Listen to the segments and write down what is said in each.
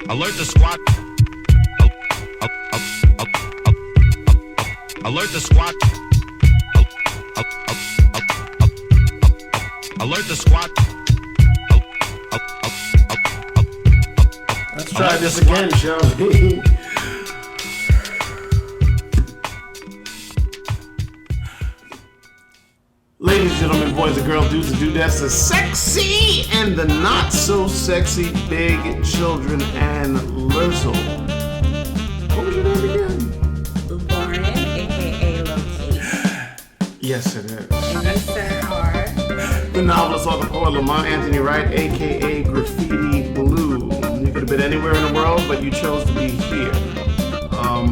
Alert the squad. Alert the squad. Alert the squad. Let's try this again, shall we? Ladies and gentlemen, boys and girls, dudes and dudettes, the sexy and the not so sexy big children and Lizzle. What was your name again? Lauren, aka Lokee. Yes, it is. And you, sir, are The novelist, author, poet, Lamont Anthony Wright, aka Graffiti Bleu. You could have been anywhere in the world, but you chose to be here. A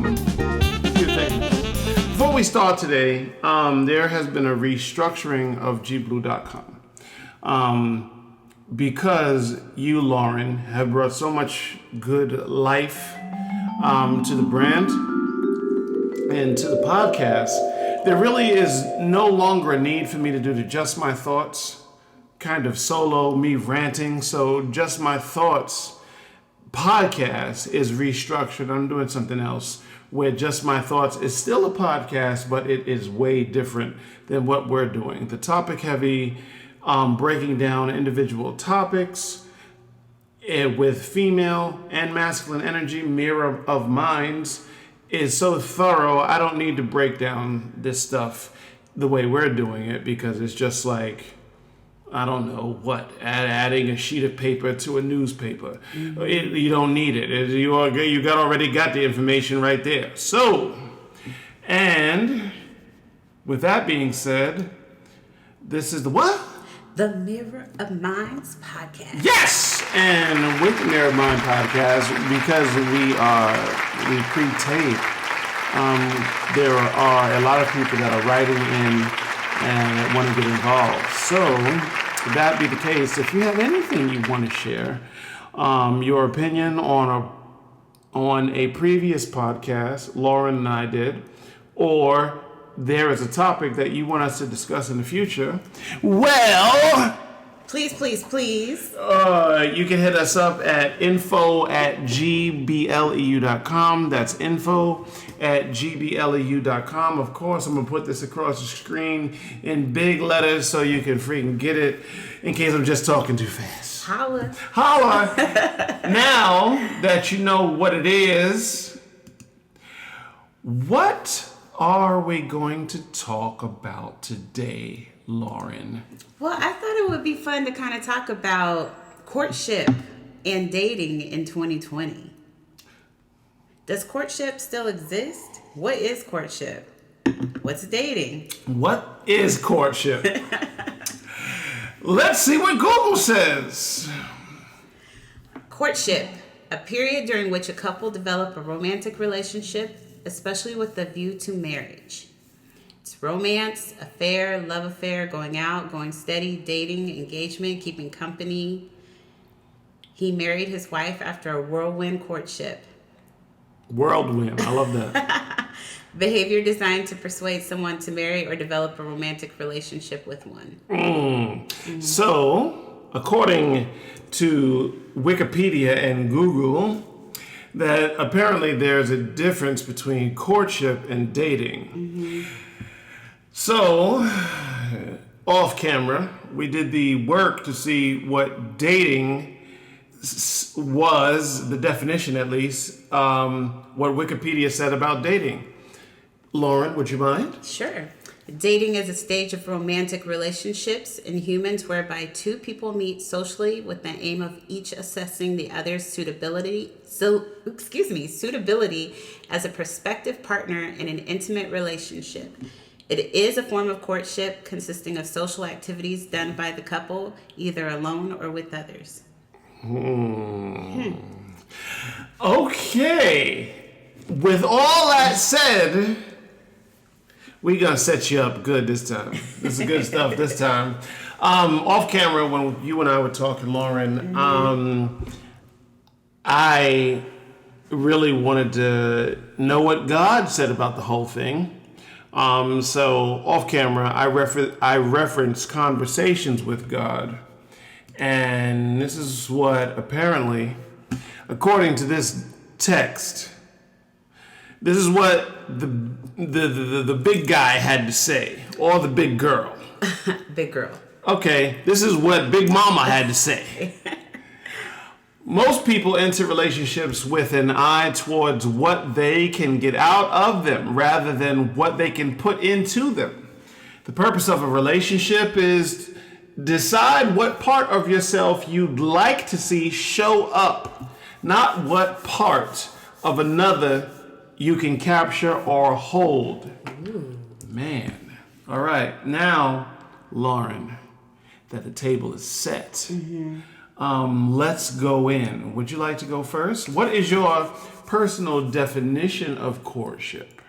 few things. Before we start today, there has been a restructuring of gblue.com. Because you, Lauren, have brought so much good life to the brand and to the podcast, there really is no longer a need for me to do the Just My Thoughts kind of solo, me ranting. So Just My Thoughts podcast is restructured. I'm doing something else where Just My Thoughts is still a podcast, but it is way different than what we're doing. The topic heavy, breaking down individual topics with female and masculine energy, mirror of minds, is so thorough. I don't need to break down this stuff the way we're doing it because it's just like, I don't know what, adding a sheet of paper to a newspaper. Mm-hmm. You don't need it. You already got the information right there. So, and with that being said, this is the what? the Mirror of Minds podcast. Yes! And with the Mirror of Mind podcast, because we pre-tape, there are a lot of people that are writing in and want to get involved. So, if that be the case, if you have anything you want to share, your opinion on a previous podcast Lauren and I did, or there is a topic that you want us to discuss in the future, well, Please. you can hit us up at info@gbleu.com. That's info@gbleu.com. Of course, I'm going to put this across the screen in big letters so you can freaking get it in case I'm just talking too fast. Holla. Now that you know what it is, what are we going to talk about today, Lauren? Well, I thought it would be fun to kind of talk about courtship and dating in 2020. Does courtship still exist? What is courtship? What's dating? What is courtship? Let's see what Google says. Courtship, a period during which a couple develop a romantic relationship, especially with a view to marriage. It's romance, affair, love affair, going out, going steady, dating, engagement, keeping company. He married his wife after a whirlwind courtship. Whirlwind, I love that. Behavior designed to persuade someone to marry or develop a romantic relationship with one. So, according to Wikipedia and Google, that apparently there's a difference between courtship and dating. So, off camera, we did the work to see what dating was, the definition at least, what Wikipedia said about dating. Lauren, would you mind? Sure. Dating is a stage of romantic relationships in humans whereby two people meet socially with the aim of each assessing the other's suitability as a prospective partner in an intimate relationship. It is a form of courtship consisting of social activities done by the couple, either alone or with others. Okay. With all that said, we're going to set you up good this time. This is good stuff this time. Off camera, when you and I were talking, Lauren, I really wanted to know what God said about the whole thing. So off camera, I referenced conversations with God. And this is what apparently, according to this text, this is what the big guy had to say, or the big girl. Big girl. Okay, this is what Big Mama had to say. Most people enter relationships with an eye towards what they can get out of them rather than what they can put into them. The purpose of a relationship is decide what part of yourself you'd like to see show up, not what part of another you can capture or hold. Ooh. Man. All right. Now, Lauren, that the table is set. Mm-hmm. Let's go in. Would you like to go first? What is your personal definition of courtship?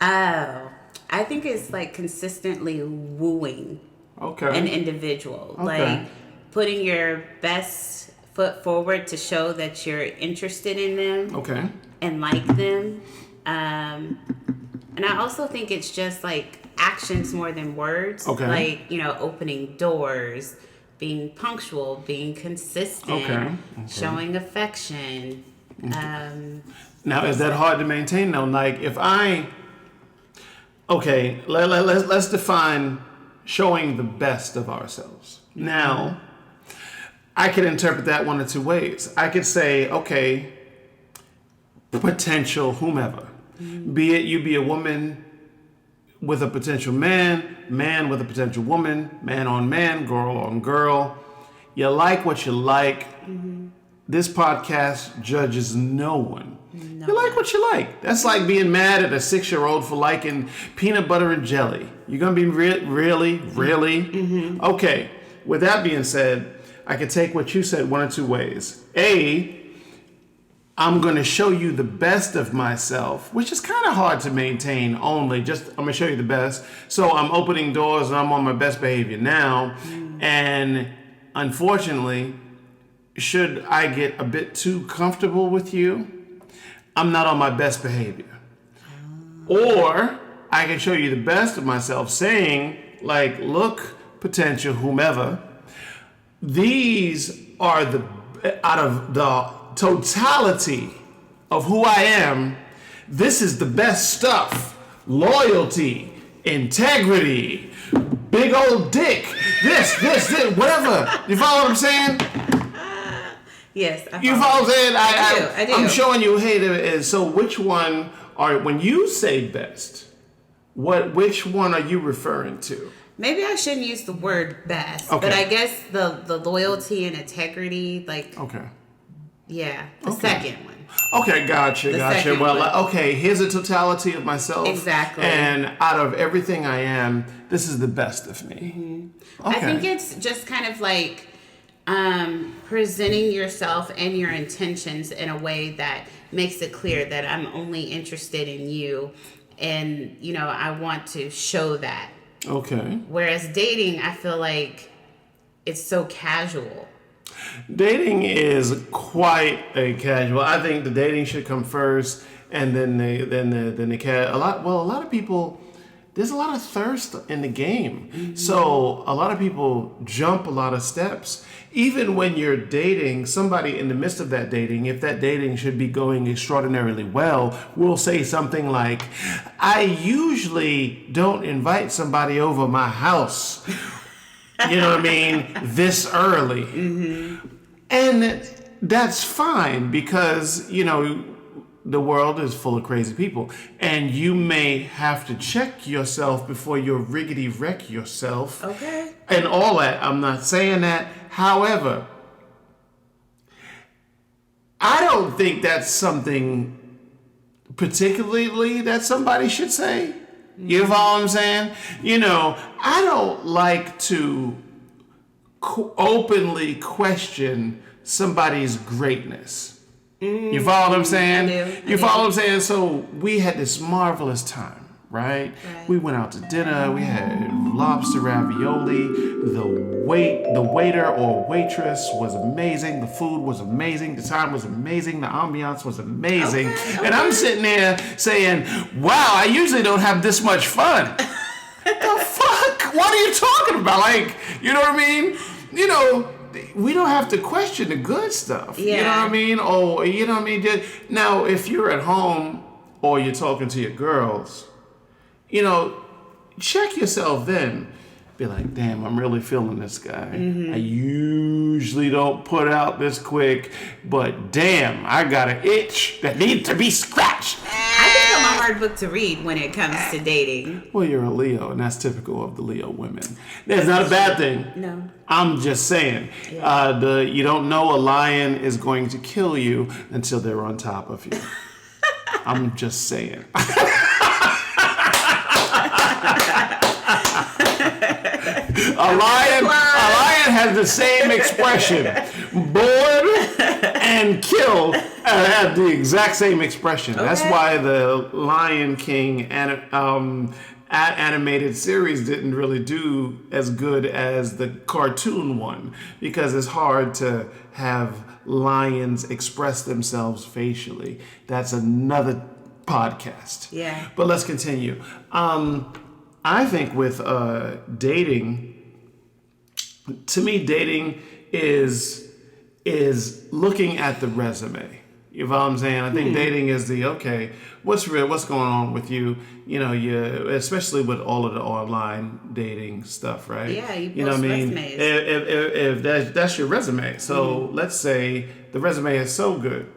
Oh, I think it's like consistently wooing an individual. Okay. Like putting your best foot forward to show that you're interested in them. Okay. And like them. And I also think it's just like actions more than words. Okay. Like, opening doors, being punctual, being consistent, okay. Showing affection. Now, is that hard to maintain though? Like if let's define showing the best of ourselves. Now, I could interpret that one of two ways. I could say, okay, potential whomever. Be it you be a woman with a potential man with a potential woman, man on man, girl on girl. You like what you like. Mm-hmm. This podcast judges no one. No. You like what you like. That's like being mad at a 6-year-old for liking peanut butter and jelly. You're going to be really? Mm-hmm. Okay. With that being said, I could take what you said one of two ways. A, I'm going to show you the best of myself, which is kind of hard to maintain only. I'm going to show you the best. So I'm opening doors and I'm on my best behavior now. And unfortunately, should I get a bit too comfortable with you, I'm not on my best behavior. Or I can show you the best of myself saying, like, look, potential whomever, these are out of the totality of who I am, this is the best stuff. Loyalty, integrity, big old dick, this, whatever. You follow what I'm saying? Yes. You follow what I'm saying? I do. I'm showing you, hey, there is. So which one when you say best, which one are you referring to? Maybe I shouldn't use the word best, okay. But I guess the loyalty and integrity, like... Okay. Yeah, the second one. Okay, gotcha. Well, okay, here's a totality of myself. Exactly. And out of everything I am, this is the best of me. Mm-hmm. Okay. I think it's just kind of like presenting yourself and your intentions in a way that makes it clear that I'm only interested in you. And, I want to show that. Okay. Whereas dating, I feel like it's so casual. Dating is quite a casual. I think the dating should come first, and then a lot of people. There's a lot of thirst in the game, so a lot of people jump a lot of steps. Even when you're dating somebody, in the midst of that dating, if that dating should be going extraordinarily well, we'll say something like, "I usually don't invite somebody over my house." You know what I mean? This early. Mm-hmm. And that's fine because, the world is full of crazy people. And you may have to check yourself before you riggedy wreck yourself. Okay. And all that. I'm not saying that. However, I don't think that's something particularly that somebody should say. You follow what I'm saying? I don't like to openly question somebody's greatness. You follow what I'm saying? I do. You follow what I'm saying? So we had this marvelous time, right? We went out to dinner. We had lobster ravioli. The waiter or waitress was amazing. The food was amazing. The time was amazing. The ambiance was amazing. Okay. And I'm sitting there saying, wow, I usually don't have this much fun. The fuck? What are you talking about? Like, you know what I mean? we don't have to question the good stuff. Yeah. You know what I mean? Oh, you know what I mean? Now, if you're at home or you're talking to your girls, you know, check yourself then. Be like, damn, I'm really feeling this guy. Mm-hmm. I usually don't put out this quick, but damn, I got an itch that needs to be scratched. I think I'm a hard book to read when it comes to dating. Well, you're a Leo, and that's typical of the Leo women. That's not a bad thing. No. I'm just saying. Yeah. You don't know a lion is going to kill you until they're on top of you. I'm just saying. A lion has the same expression. Bored and killed have the exact same expression. Okay. That's why the Lion King animated series didn't really do as good as the cartoon one, because it's hard to have lions express themselves facially. That's another podcast. Yeah. But let's continue. I think with dating, to me, dating is looking at the resume. You know what I'm saying? I think dating is what's real, what's going on with you? You know, especially with all of the online dating stuff, right? Yeah, you know post what I mean? resumes. If that's your resume. So let's say the resume is so good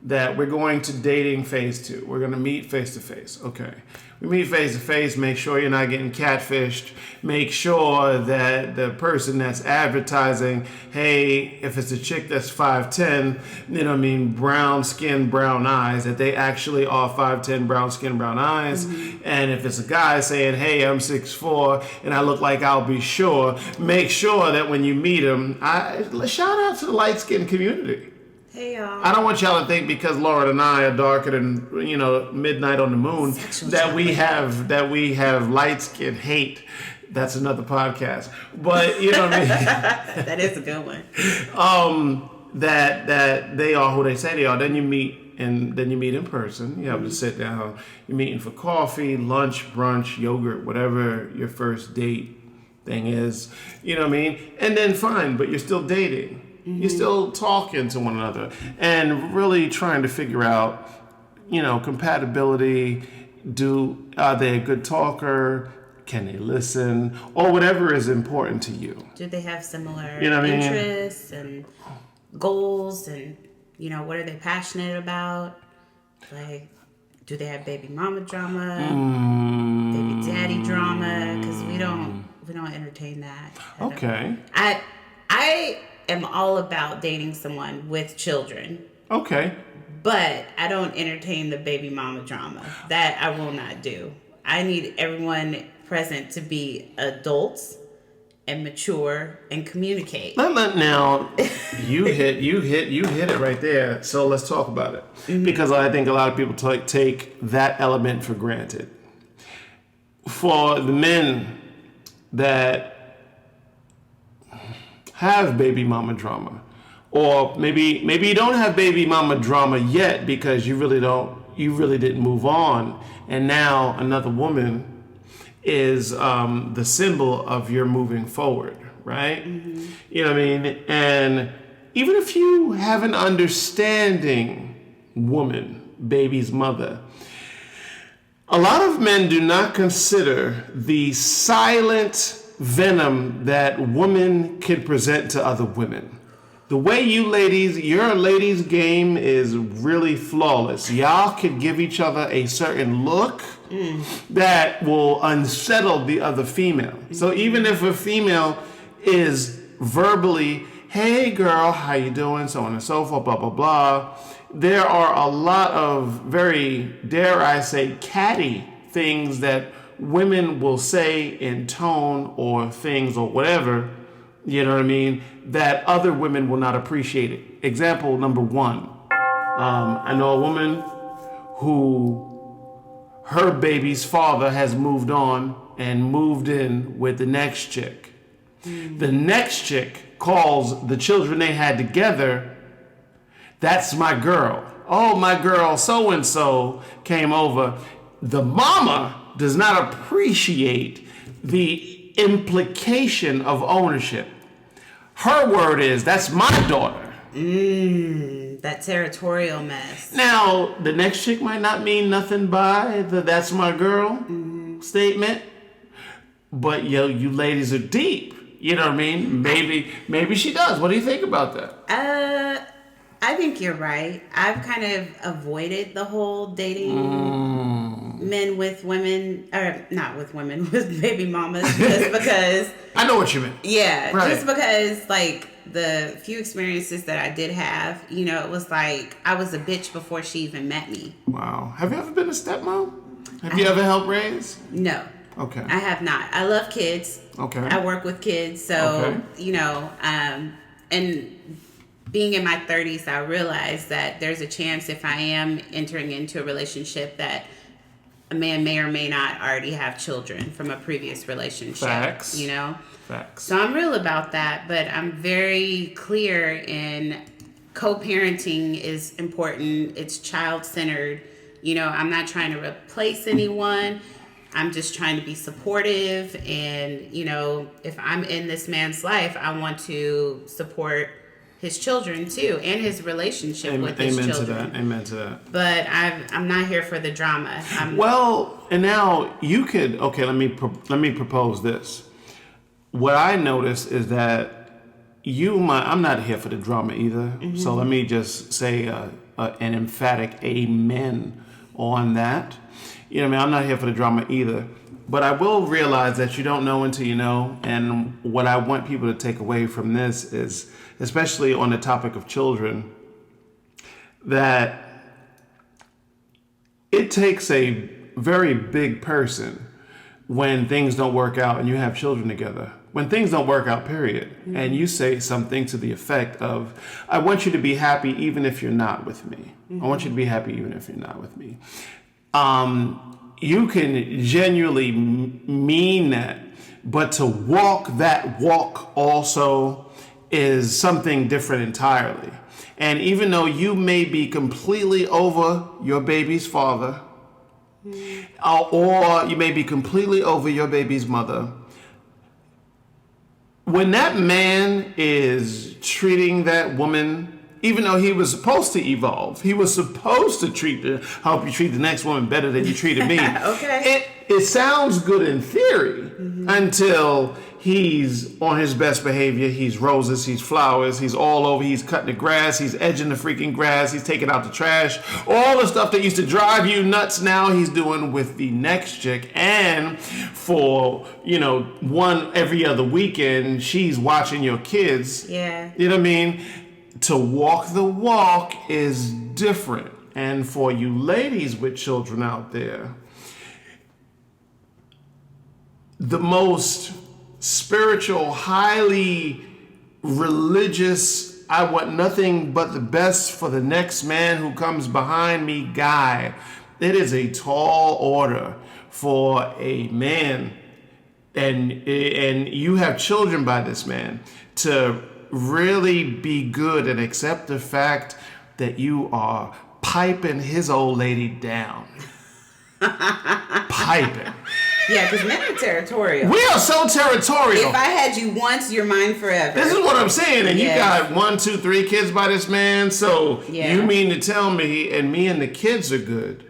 that we're going to dating phase 2. We're going to meet face to face. Okay. We meet face to face. Make sure you're not getting catfished. Make sure that the person that's advertising, hey, if it's a chick that's 5'10", you know what I mean, brown skin, brown eyes, that they actually are 5'10", brown skin, brown eyes. Mm-hmm. And if it's a guy saying, hey, I'm 6'4", and I look like I'll be sure, make sure that when you meet him, shout out to the light skin community. Hey, y'all. I don't want y'all to think because Lauren and I are darker than, you know, midnight on the moon that we have light skin hate. That's another podcast. But you know what I mean? That is a good one. That they are who they say they are. Then you meet in person. You have to sit down. You're meeting for coffee, lunch, brunch, yogurt, whatever your first date thing is. You know what I mean? And then fine, but you're still dating. Mm-hmm. You're still talking to one another and really trying to figure out, you know, compatibility. Are they a good talker? Can they listen? Or whatever is important to you. Do they have similar I interests and goals? And, you know, what are they passionate about? Like, do they have baby mama drama? Baby daddy drama? Because we don't entertain that. Okay. I am all about dating someone with children. Okay. But I don't entertain the baby mama drama. That I will not do. I need everyone present to be adults and mature and communicate. Now, you hit it right there. So let's talk about it. Mm-hmm. Because I think a lot of people take that element for granted. For the men that have baby mama drama, or maybe you don't have baby mama drama yet because you really didn't move on, and now another woman is the symbol of your moving forward, right? Mm-hmm. You know what I mean? And even if you have an understanding woman, baby's mother, a lot of men do not consider the silent venom that women can present to other women. The way your ladies game is really flawless. Y'all could give each other a certain look that will unsettle the other female. So even if a female is verbally, hey girl, how you doing? So on and so forth, blah, blah, blah. There are a lot of very, dare I say, catty things that women will say in tone or things or whatever, you know what I mean, that other women will not appreciate it. Example number 1. I know a woman who her baby's father has moved on and moved in with the next chick. The next chick calls the children they had together, that's my girl. Oh, my girl so-and-so came over. The mama does not appreciate the implication of ownership. Her word is, that's my daughter. That territorial mess. Now, the next chick might not mean nothing by the "that's my girl" statement, but you ladies are deep. You know what I mean? Maybe she does. What do you think about that? I think you're right. I've kind of avoided the whole dating men with women, or not with women, with baby mamas, just because. I know what you mean. Yeah, right. Just because, like, the few experiences that I did have, it was like I was a bitch before she even met me. Wow. Have you ever been a stepmom? Have you ever helped raise? No. Okay. I have not. I love kids. Okay. I work with kids, so, and being in my 30s, I realized that there's a chance if I am entering into a relationship that a man may or may not already have children from a previous relationship. Facts. Facts. So I'm real about that, but I'm very clear in co-parenting is important. It's child-centered. I'm not trying to replace anyone. I'm just trying to be supportive. And, if I'm in this man's life, I want to support his children too, and his relationship with his children. Amen to that. But I'm not here for the drama. And now you could. Okay, let me propose this. What I noticed is that I'm not here for the drama either. Mm-hmm. So let me just say an emphatic amen on that. I'm not here for the drama either. But I will realize that you don't know until you know. And what I want people to take away from this is, especially on the topic of children, that it takes a very big person when things don't work out and you have children together. When things don't work out, period. Mm-hmm. And you say something to the effect of, I want you to be happy even if you're not with me. Mm-hmm. I want you to be happy even if you're not with me. You can genuinely mean that, but to walk that walk also is something different entirely. And even though you may be completely over your baby's father, or you may be completely over your baby's mother, when that man is treating that woman, even though he was supposed to evolve, he was supposed to help you treat the next woman better than you treated me. Okay. It sounds good in theory until he's on his best behavior. He's roses, he's flowers, he's all over, he's cutting the grass, he's edging the freaking grass, he's taking out the trash. All the stuff that used to drive you nuts now he's doing with the next chick. And for, one every other weekend, she's watching your kids. Yeah. You know what I mean? To walk the walk is different. And for you ladies with children out there, the most spiritual, highly religious, I want nothing but the best for the next man who comes behind me guy, it is a tall order for a man, and you have children by this man, to really be good and accept the fact that you are piping his old lady down. Piping. Yeah, because men are territorial. We are so territorial. If I had you once, you're mine forever. This is what I'm saying. And you got 1, 2, 3 kids by this man. So you mean to tell me, and me and the kids are good.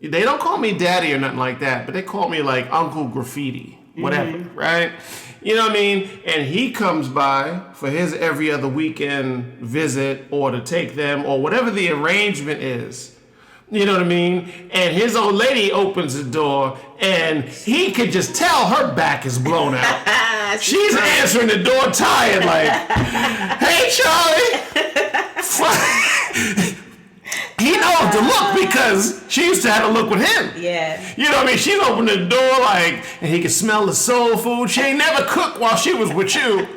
They don't call me daddy or nothing like that, but they call me like Uncle Graffiti, whatever, right? You know what I mean? And he comes by for his every other weekend visit, or to take them, or whatever the arrangement is. You know what I mean? And his old lady opens the door, and he could just tell her back is blown out. She's answering the door tired, like, hey, Charlie. He knows the look because she used to have a look with him. Yeah. You know what I mean? She's opening the door like, and he can smell the soul food. She ain't never cooked while she was with you,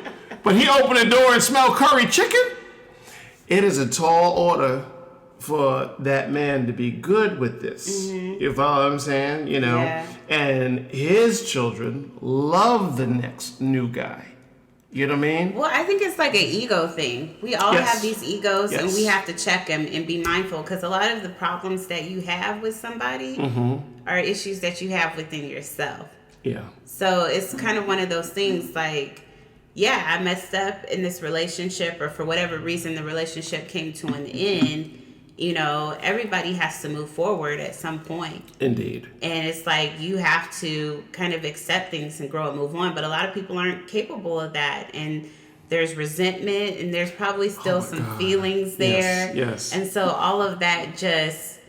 but he opened the door and smelled curry chicken. It is a tall order for that man to be good with this. You follow what I'm saying? Yeah. And his children love the next new guy. You know what I mean? Well, I think it's like an ego thing. We all have these egos, and we have to check them and be mindful, because a lot of the problems that you have with somebody are issues that you have within yourself. Yeah. So it's kind of one of those things, like, yeah, I messed up in this relationship, or for whatever reason the relationship came to an end, you know, everybody has to move forward at some point. Indeed. And it's like you have to kind of accept things and grow and move on. But a lot of people aren't capable of that. And there's resentment, and there's probably still some feelings there. Yes. And so all of that just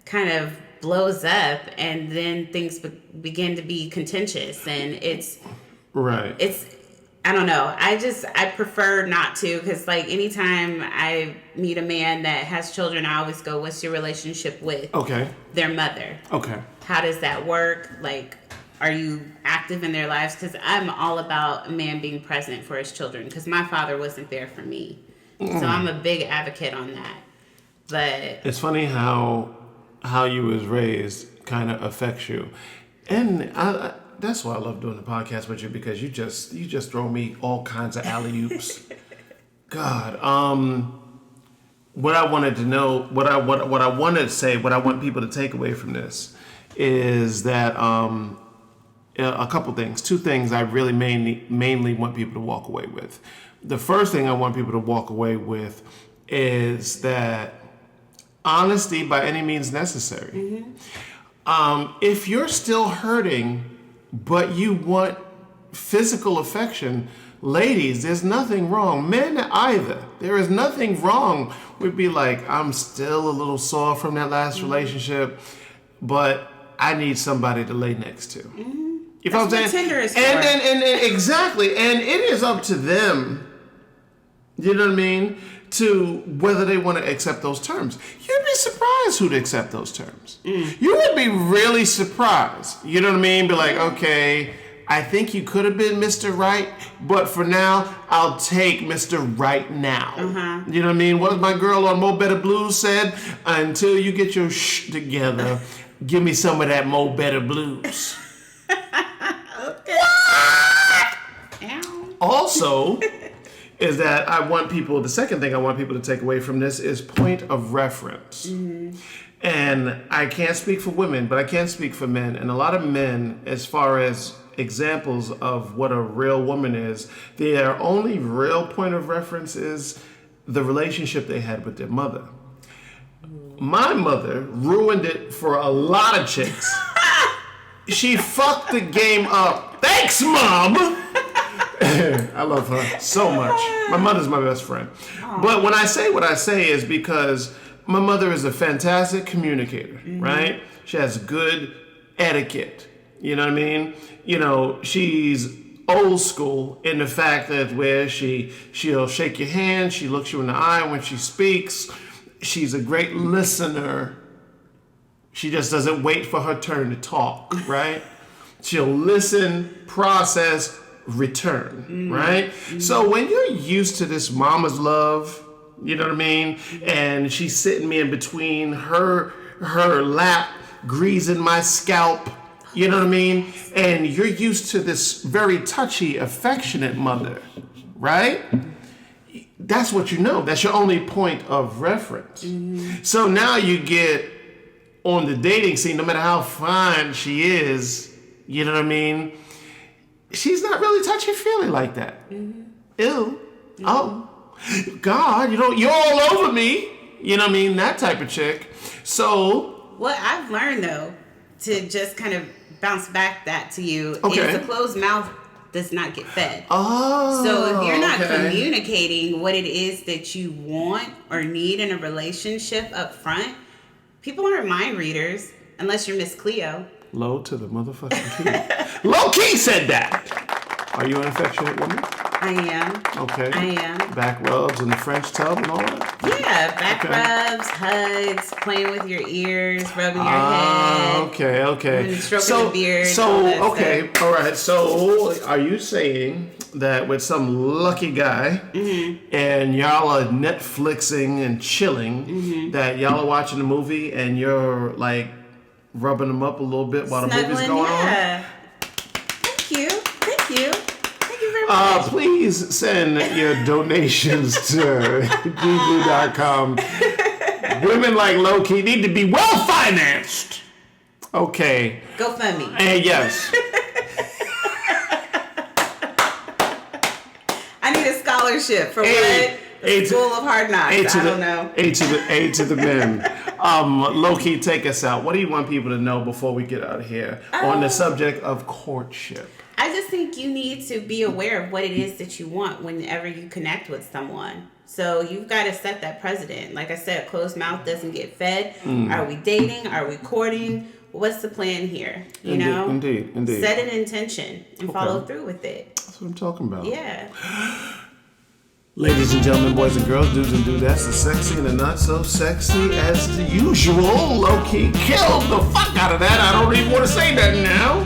kind of blows up, and then things begin to be contentious. And it's I don't know. I prefer not to, because like anytime I meet a man that has children, I always go, what's your relationship with their mother? Okay. How does that work? Like, are you active in their lives? Because I'm all about a man being present for his children, because my father wasn't there for me. So I'm a big advocate on that. But it's funny how you was raised kind of affects you. And that's why I love doing the podcast with you, because you just throw me all kinds of alley-oops. God, what I wanted to know, what I wanted to say, what I want people to take away from this is that a couple things, two things I really mainly want people to walk away with. The first thing I want people to walk away with is that honesty by any means necessary. If you're still hurting, but you want physical affection, ladies, there's nothing wrong. Men either. There is nothing wrong with be like, I'm still a little sore from that last relationship, but I need somebody to lay next to. You know what I'm saying? Tinder is and exactly. And it is up to them, you know what I mean, to whether they want to accept those terms. You'd be surprised who'd accept those terms. You would be really surprised. You know what I mean? Be like, okay, I think you could have been Mr. Right, but for now, I'll take Mr. Right now. You know what I mean? What my girl on Mo Better Blues said, until you get your shh together, give me some of that Mo Better Blues. Also, is that the second thing I want people to take away from this is point of reference. And I can't speak for women, but I can speak for men. And a lot of men, as far as examples of what a real woman is, their only real point of reference is the relationship they had with their mother. My mother ruined it for a lot of chicks. She fucked the game up. Thanks, Mom! I love her so much. My mother's my best friend. But when I say what I say is because my mother is a fantastic communicator, right? She has good etiquette. You know what I mean? You know, she's old school in the fact that where she'll shake your hand, she looks you in the eye when she speaks. She's a great listener. She just doesn't wait for her turn to talk, right? She'll listen, process, return, right? So when you're used to this mama's love, you know what I mean? And she's sitting me in between her lap, greasing my scalp, you know what I mean? And you're used to this very touchy, affectionate mother, right? That's what you know. That's your only point of reference. So now you get on the dating scene, no matter how fine she is, you know what I mean? She's not really touchy-feely like that. Ew. Oh, God, you're all over me. You know what I mean? That type of chick. So. What I've learned, though, to just kind of bounce back that to you, is a closed mouth does not get fed. Oh. So if you're not communicating what it is that you want or need in a relationship up front, people aren't mind readers unless you're Miss Cleo. Low to the motherfucking key. Lokee said that. Are you an affectionate woman? I am. Okay. I am. Back rubs in the French tub and all that? Yeah, back rubs, hugs, playing with your ears, rubbing your head. Okay. Stroking the beard. Okay, all right. So, are you saying that with some lucky guy and y'all are Netflixing and chilling, that y'all are watching the movie and you're like rubbing them up a little bit while the movie's going on? Thank you. Thank you very much. Please send your donations to dblue.com. Women like Lokee need to be well financed. Okay. GoFundMe. And yes. scholarship for what? The School of Hard Knocks. I don't know. A to the men. Lokee, take us out. What do you want people to know before we get out of here on the subject of courtship? I just think you need to be aware of what it is that you want whenever you connect with someone. So you've got to set that precedent. Like I said, a closed mouth doesn't get fed. Are we dating? Are we courting? What's the plan here? You know? Indeed. Set an intention and follow through with it. That's what I'm talking about. Yeah. Ladies and gentlemen, boys and girls, dudes and dudettes, the sexy and the not so sexy as the usual. Lokee killed the fuck out of that. I don't even want to say that now.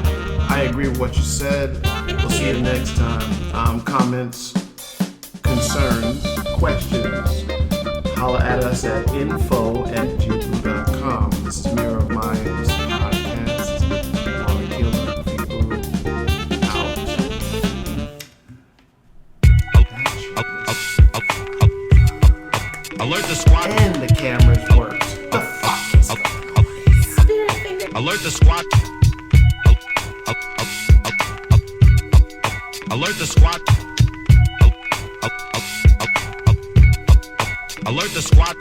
I agree with what you said. We'll see you next time. Comments, concerns, questions, holla at us at info@gmail.com. This is Mirror of Minds podcast. Keeler, Graffiti Bleu, out. Alert the squad. And the cameras worked. The fuck is going on? Spirit finger. Alert the squad. Alert the squad. Alert the squad.